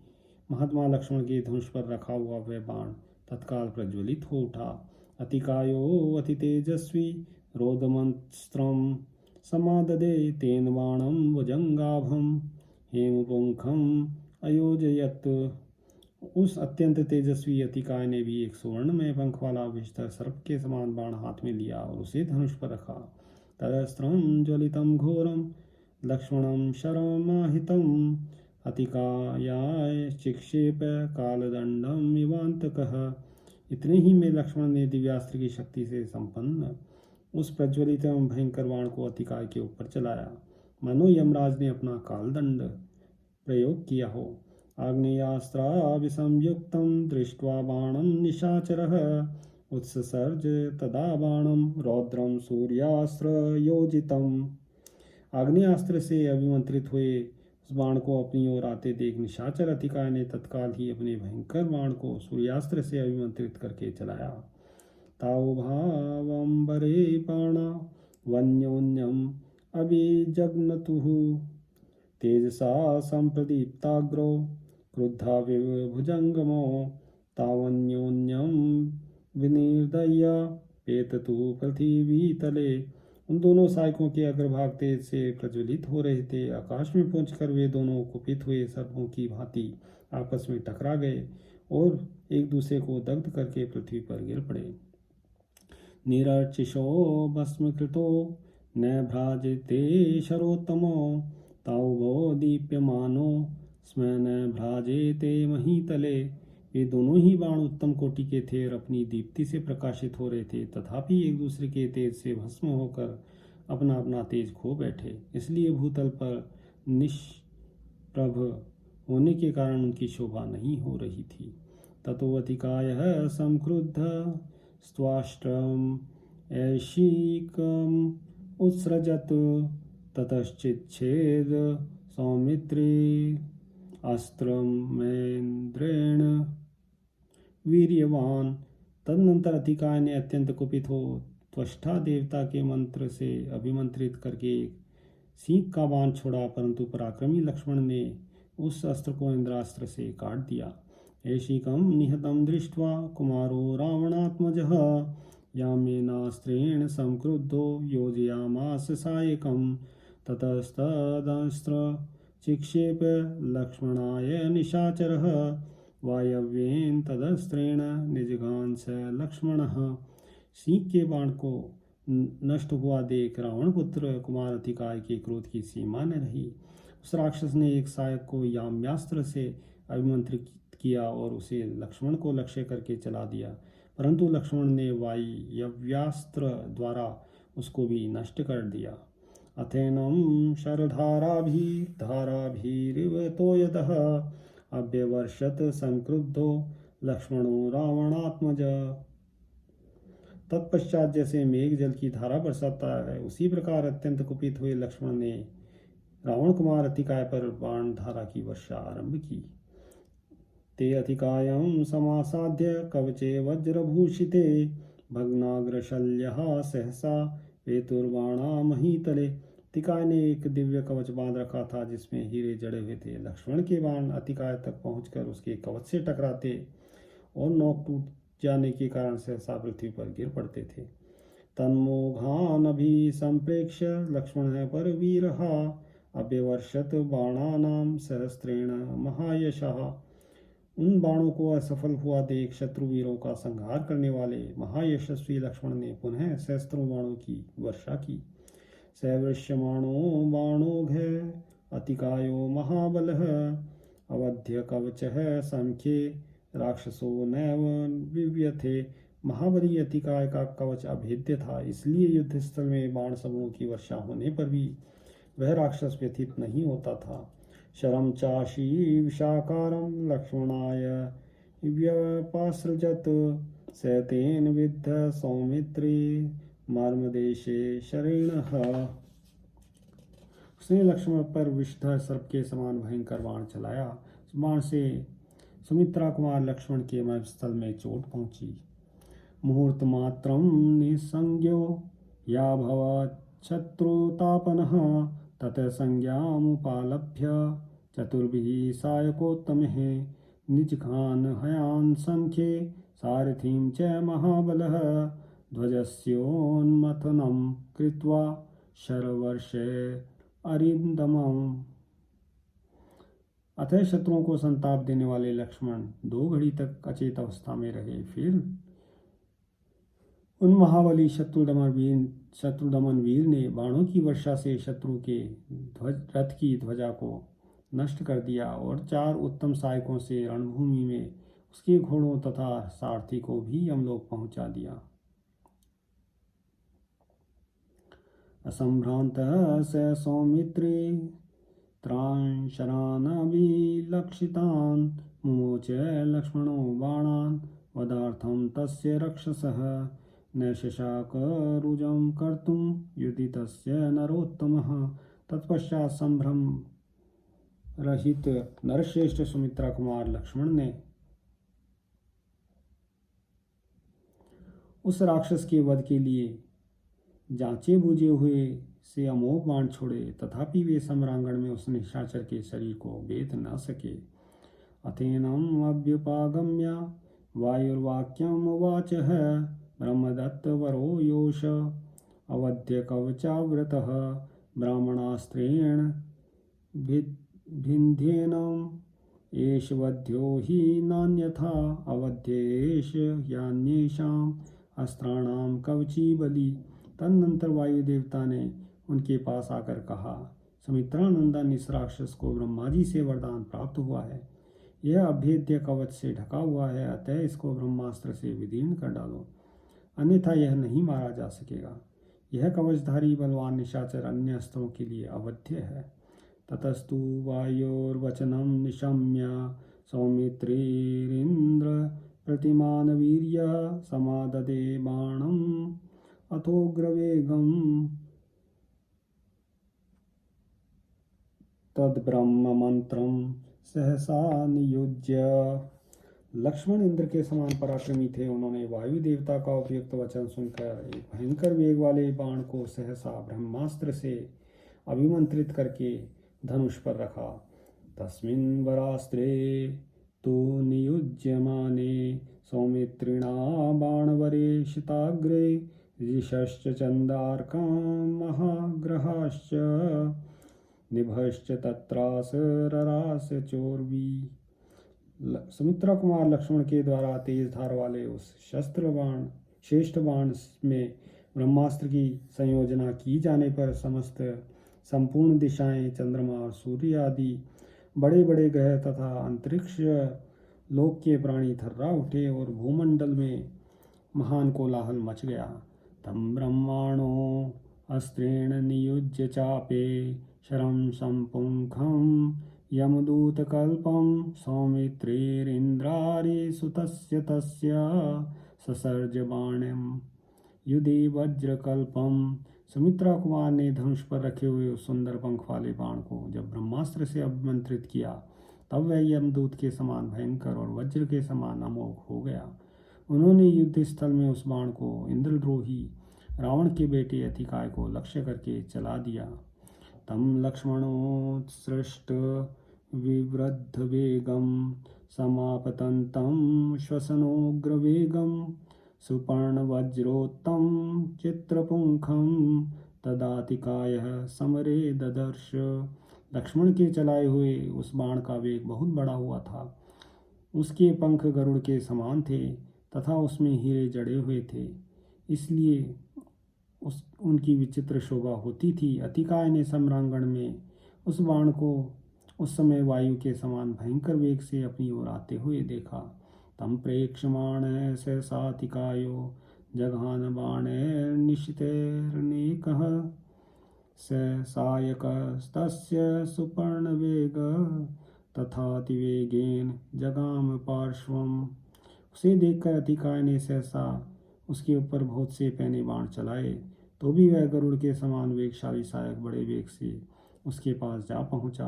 महात्मा लक्ष्मण के धनुष पर रखा हुआ वह बाण तत्काल प्रज्वलित हो उठा। अतिकायो अति तेजस्वी रोदमस्त्रम समाददे तेन बाणम भुजंगाभम हेमपुंखम अयोजयत। उस अत्यंत तेजस्वी अतिकाय ने भी एक सुवर्णमय पंख वाला विषधर सर्प के समान बाण हाथ में लिया और उसे धनुष पर रखा। तदस्त्रम ज्वलितम घोरम लक्ष्मणम शरमाहितम अतिकायाय चिक्षेप कालदंडम इवांतकः। इतने ही में लक्ष्मण ने दिव्यास्त्र की शक्ति से संपन्न उस प्रज्वलित एवं भयंकर बाण को अतिकाय के ऊपर चलाया, मानो यमराज ने अपना कालदंड प्रयोग किया हो। आग्नेयास्त्राभिसंयुक्तं दृष्ट्वा बाणं निशाचरः उत्ससर्ज तदा बाणं रौद्रं सूर्यास्त्र योजितम्। आग्नेयास्त्र से अभिमंत्रित हुए उस बाण को अपनी ओर आते देख निशाचर अतिकाय ने तत्काल ही अपने भयंकर बाण को सूर्यास्त्र से अभिमंत्रित करके चलाया। ताओ भावंबरे बाणा वन्योन्यम अभिजग्नतुः तेजसा संप्रदीप्ताग्रो क्रुद्धा विभुजंगमो तावन्योन्यम विनिर्दय्य पेततु पृथ्वीतले। उन दोनों सहायकों के अग्रभाग तेज से प्रज्वलित हो रहे थे। आकाश में पहुंचकर वे दोनों कुपित हुए सर्पों की भांति आपस में टकरा गए और एक दूसरे को दग्ध करके पृथ्वी पर गिर पड़े। निरर्चिषो भस्मकृतो न भ्राजते शरोत्तमो तावो दीप्यमानो स्म न भ्राजेते महीतले। वे दोनों ही बाण उत्तम कोटि के थे और अपनी दीप्ति से प्रकाशित हो रहे थे, तथापि एक दूसरे के तेज से भस्म होकर अपना अपना तेज खो बैठे, इसलिए भूतल पर निष्प्रभ होने के कारण उनकी शोभा नहीं हो रही थी। ततो अतिकायः संक्रुद्ध स्वाष्ट्रम ऐशिकम उत्सृजत ततश्चिच्छेद सौमित्री अस्त्रमेन्द्रेण वीर्यवान। तदनंतर अतिकाय ने अत्यंत कुपित हो त्वष्टा देवता के मंत्र से अभिमंत्रित करके सींग का बाण छोड़ा, परंतु पराक्रमी लक्ष्मण ने उस अस्त्र को इंद्रास्त्र से काट दिया। ऐशिकं निहतं दृष्ट्वा कुमारो रावणात्मजः यामेनास्त्रेण संक्रुद्धो योजयामास सायकं ततस्तदस्त्र चिक्षेप लक्ष्मणाय निशाचरः वायव्येन तदस्त्रेण निजघान स लक्ष्मणः। सींग के बाण को नष्ट हुआ देख रावण पुत्र कुमार अतिकाय के क्रोध की सीमा न रही। उस राक्षस ने एक सहायक को याम्यास्त्र से अभिमंत्रित किया और उसे लक्ष्मण को लक्ष्य करके चला दिया, परंतु लक्ष्मण ने वायव्यास्त्र द्वारा उसको भी नष्ट कर दिया। अथेनम शरधाराभिरिवतो यतः अभ्यवर्षत संक्रुद्धो लक्ष्मणो रावणात्मज। तत्पश्चात जैसे मेघ जल की धारा बरसाता है, उसी प्रकार अत्यंत कुपित हुए लक्ष्मण ने रावण कुमार अतिकाय पर बाण धारा की वर्षा आरंभ की। ते अतिकायं समासाद्य कवचे वज्रभूषिते भग्नाग्रशल्यः सहसा वेतुर्बाणा महीतले। अतिकाय ने एक दिव्य कवच बांध रखा था जिसमें हीरे जड़े हुए थे। लक्ष्मण के बाण अतिकाय तक पहुंचकर उसके कवच से टकराते और नोक टूट जाने के कारण सहसा पृथ्वी पर गिर पड़ते थे। तन्मोघानभि संप्रेक्ष्य लक्ष्मण पर वीरः अभ्यवर्षत बाणानां सहस्रेण महायशः। उन बाणों को असफल हुआ देख शत्रुवीरों का संहार करने वाले महायशस्वी लक्ष्मण ने पुनः सहस्त्रों बाणों की वर्षा की। सवृष्यमाणो बाणोघ अतिकायो महाबलः अवध्य कवचः संख्ये राक्षसो नैव विव्यथे। महाबली अतिकाय का कवच अभेद्य था, इसलिए युद्ध स्थल में बाण समूह की वर्षा होने पर भी वह राक्षस व्यथित नहीं होता था। शरम चाशी विशाकारं लक्ष्मणाय व्यपासृजत सतेन विद्ध सौमित्री मर्मदेशे शरेणः। उसने लक्ष्मण पर विषधर सर्प के समान भयंकर बाण चलाया। इस बाण से सुमित्रा कुमार लक्ष्मण के मर्मस्थल में चोट पहुंची। मुहूर्त मात्रं निसंज्ञो या भवत् शत्रुतापनः ततः संज्ञामुपालभ्य चतुर्भिः सायकोत्तमैः निजघान हयान् संख्ये सारथिं च महाबलः ध्वजस्योन्मथनं कृत्वा शरवर्षे अरिन्दमम्। अतः शत्रुओं को संताप देने वाले लक्ष्मण 2 घड़ी तक अचेत अवस्था में रहे। फिर उन महाबली शत्रुदमन वीर ने बाणों की वर्षा से शत्रु के रथ की ध्वजा को नष्ट कर दिया और 4 उत्तम सहायकों से रणभूमि में उसके घोड़ों तथा सारथी को भी यमलोक पहुंचा दिया। असंभ्रांतः स सौमित्री त्रान् शरानभिलक्षितान् मुमोच लक्ष्मणो बाणान् वधार्थं तस्य रक्षसः न शशाक रुजं कर्तुं युदितस्य नरोत्तमः। तत्पश्चात संभ्रम रहित नरश्रेष्ठ सुमित्रा कुमार लक्ष्मण ने उस राक्षस के वध के लिए जांचे बूझे हुए से अमोघ बाण छोड़े, तथापि वे सम्रांगण में उस निशाचर के शरीर को भेद न सके। अथेनम अभ्युपागम्य वायुर्वाक्यम उवाचः ब्रह्मदत्त वरो योष अवध्य कवचावृतः ब्राह्मणास्त्रेण भिन्ध्येनम् एष वध्यो हि नान्यथा अवध्येश यान्येषाम् अस्त्राणां कवची बलि। तदनंतर वायु देवता ने उनके पास आकर कहा, सुमित्रा नंदन इस राक्षस को ब्रह्मा जी से वरदान प्राप्त हुआ है। यह अभेद्य कवच से ढका हुआ है, अतः इसको ब्रह्मास्त्र से विदीर्ण कर डालो, अन्यथा यह नहीं मारा जा सकेगा। यह कवचधारी बलवान निशाचर अन्य अस्त्रों के लिए अवध्य है। ततस्तु वायोर्वचनं निशम्य सौमित्रीरिन्द्र प्रतिमान वीर्य समाददे बाणम अथोग्रवेगम तद्ब्रह्म मंत्रम सहसा नियुज्य। लक्ष्मण इंद्र के समान पराक्रमी थे। उन्होंने वायु देवता का उपयुक्त वचन सुनकर एक भयंकर वेग वाले बाण को सहसा ब्रह्मास्त्र से अभिमंत्रित करके धनुष पर रखा। तस्मिन् वरास्त्रे तु नियुज्यमाने सौमित्रिणा बाणवरे शिताग्रे ऋषश्च चंदार्कां महाग्रहाश्च निभश्च तत्रास ररास चोर्वी। सुमित्रा कुमार लक्ष्मण के द्वारा तेज धार वाले उस श्रेष्ठ बाण में ब्रह्मास्त्र की संयोजना की जाने पर संपूर्ण दिशाएं, चंद्रमा और सूर्य आदि बड़े बड़े ग्रह तथा अंतरिक्ष लोक के प्राणी थर्रा उठे और भूमंडल में महान कोलाहल मच गया। तम ब्रह्माणो अस्त्रेण नियुज्य चापे शरं संपुंखं यमदूतकल्पं सौमित्रेरिन्द्रारि सुतस्य तस्य ससर्ज बाणं युधि वज्रकल्पम। सुमित्रा कुमार ने धनुष पर रखे हुए उस सुंदर पंख वाले बाण को जब ब्रह्मास्त्र से अभिमंत्रित किया तब वह यमदूत के समान भयंकर और वज्र के समान अमोघ हो गया। उन्होंने युद्ध स्थल में उस बाण को इंद्रद्रोही रावण के बेटे अतिकाय को लक्ष्य करके चला दिया। तम लक्ष्मणोत्सृष्ट विवृद्ध वेगम समापतंतम श्वसनोग्रवेगम सुपर्ण वज्रोत्तम चित्रपुंखम तदातिकाय समरे ददर्श। लक्ष्मण के चलाए हुए उस बाण का वेग बहुत बड़ा हुआ था। उसके पंख गरुड़ के समान थे तथा उसमें हीरे जड़े हुए थे, इसलिए उनकी विचित्र शोभा होती थी। अतिकाय ने सम्रांगण में उस बाण को उस समय वायु के समान भयंकर वेग से अपनी ओर आते हुए देखा। तम प्रेक्षमाण सहसातिकायो जघान बाणैर्निशितैरनेकः स सायकस्तस्य सुपर्णवेग तथातिवेगेन जगाम पार्श्वम। उसे देखकर अतिकाय ने सहसा उसके ऊपर बहुत से पैने बाण चलाए, तो भी वह गरुड़ के समान वेगशाली सायक बड़े वेग से उसके पास जा पहुंचा।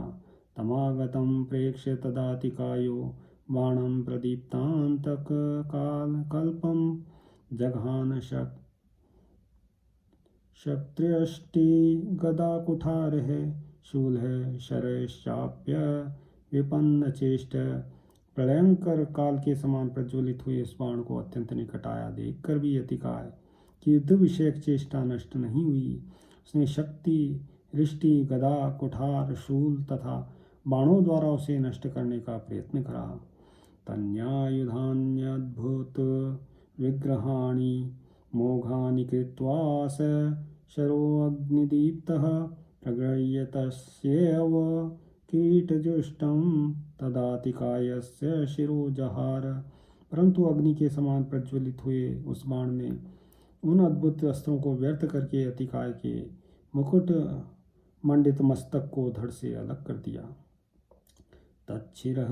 तमागतम प्रेक्ष्य तदातिकायो बाणं प्रदीप्तान्तक कल्पम जघान क्षत्रियष्टि गदा कुठार है शूल है शरश्चाप्य विपन्न चेष्ट। प्रलयंकर काल के समान प्रज्वलित हुए उस बाण को अत्यंत निकट आया देखकर भी अतिकाय की युद्ध विषयक चेष्टा नष्ट नहीं हुई। उसने शक्ति, रिष्टि, गदा, कुठार, शूल तथा बाणों द्वारा उसे नष्ट करने का प्रयत्न करा। तन्यायुधान्यद्भुत विग्रहाणि मोघानि कृत्वा स शरोऽग्निदीप्तः प्रगृह्य तस्यैव कीटजुष्टं तदातिकायस्य शिरो जहार। परंतु अग्नि के समान प्रज्वलित हुए उस बाण ने उन अद्भुत अस्त्रों को व्यर्थ करके अतिकाय के मुकुट मंडित मस्तक को धड़ से अलग कर दिया। तच्छिरः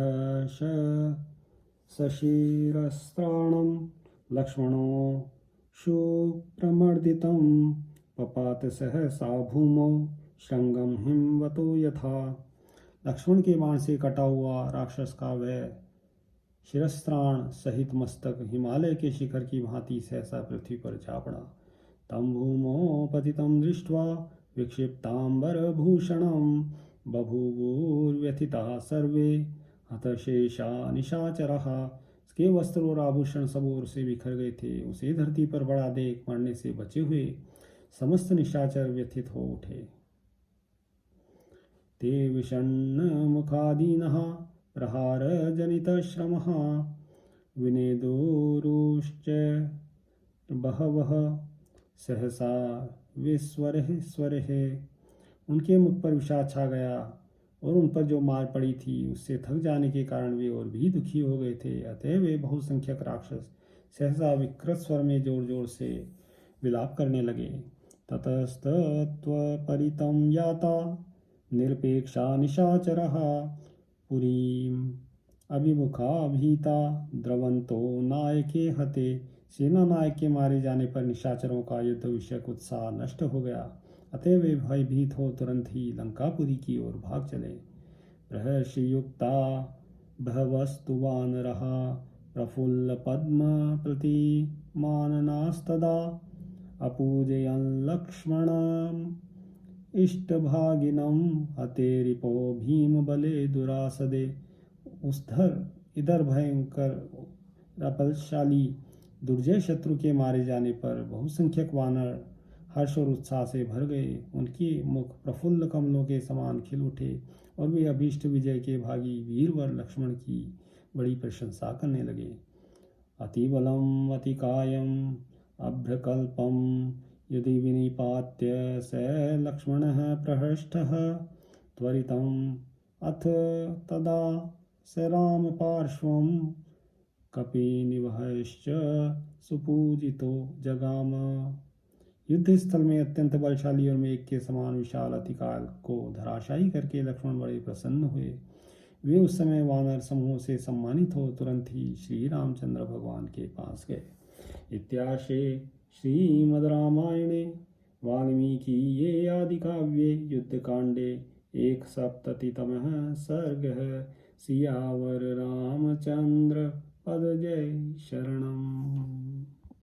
सशिरस्त्राणं लक्ष्मणो सुप्रमर्दितं पपात सहसा भूमौ श्रृंगम हिमवतो यथा। लक्ष्मण के बाण से कटा हुआ राक्षस का वह शिरस्त्राण सहित मस्तक हिमालय के शिखर की भांति सहसा पृथ्वी पर जा पड़ा। तम भूमौ पतितं दृष्ट्वा विक्षिप्तांबरभूषणं बभूवुर्व्यथिताः सर्वे हतशेषा निशाचरः। उसके वस्त्र और आभूषण सब ओर से बिखर गए थे। उसे धरती पर पड़ा देख मरने से बचे हुए समस्त निशाचर व्यथित हो उठे। ते विषण्ण मुखादीनः प्रहार जनित श्रमः विनेदुरुश्च बहवः सहसा विस्वरः स्वरः। उनके मुख पर विषाद छा गया और उन पर जो मार पड़ी थी उससे थक जाने के कारण वे और भी दुखी हो गए थे। अतः वे बहुसंख्यक राक्षस सहसा विकृत स्वर में जोर जोर से विलाप करने लगे। ततस्तत्त्वपरितं याता निरपेक्षा निशाचरः पुरीं अभिमुखा भीता द्रवंतो नायके हते। सेना नायक के मारे जाने पर निशाचरों का युद्ध विषयक उत्साह नष्ट हो गया। अतः वे भयभीत हो तुरंत ही लंकापुरी की ओर भाग चले। प्रहर्षयुक्ता बहवस्तु वानरः प्रफुल्ल पद्म प्रतिमाननास्तदा अपूजयन् लक्ष्मणम् इष्टभागिनं हते रिपो भीम बले दुरासदे। इधर भयंकर बलशाली दुर्जय शत्रु के मारे जाने पर बहुसंख्यक वानर हर्ष और उत्साह से भर गए। उनके मुख प्रफुल्ल कमलों के समान खिल उठे और वे अभीष्ट विजय के भागी वीरवर लक्ष्मण की बड़ी प्रशंसा करने लगे। अतिबलम अतिकायम अभ्रकल्पम यदि विनिपात्य स लक्ष्मणः प्रहृष्टः त्वरितम् अथ तदा स रामपार्श्वं कपिनिवहश्च सुपूजितो जगाम। युद्ध स्थल में अत्यंत बलशाली और मेघ के समान विशाल अतिकाय को धराशायी करके लक्ष्मण बड़े प्रसन्न हुए। वे उस समय वानर समूह से सम्मानित हो तुरंत ही श्री रामचंद्र भगवान के पास गए। इत्यार्षे श्रीमद् रामायणे वाल्मीकिये आदिकाव्ये युद्धकांडे 170तमः सर्गः। सियावर रामचंद्र पद जय शरणम्।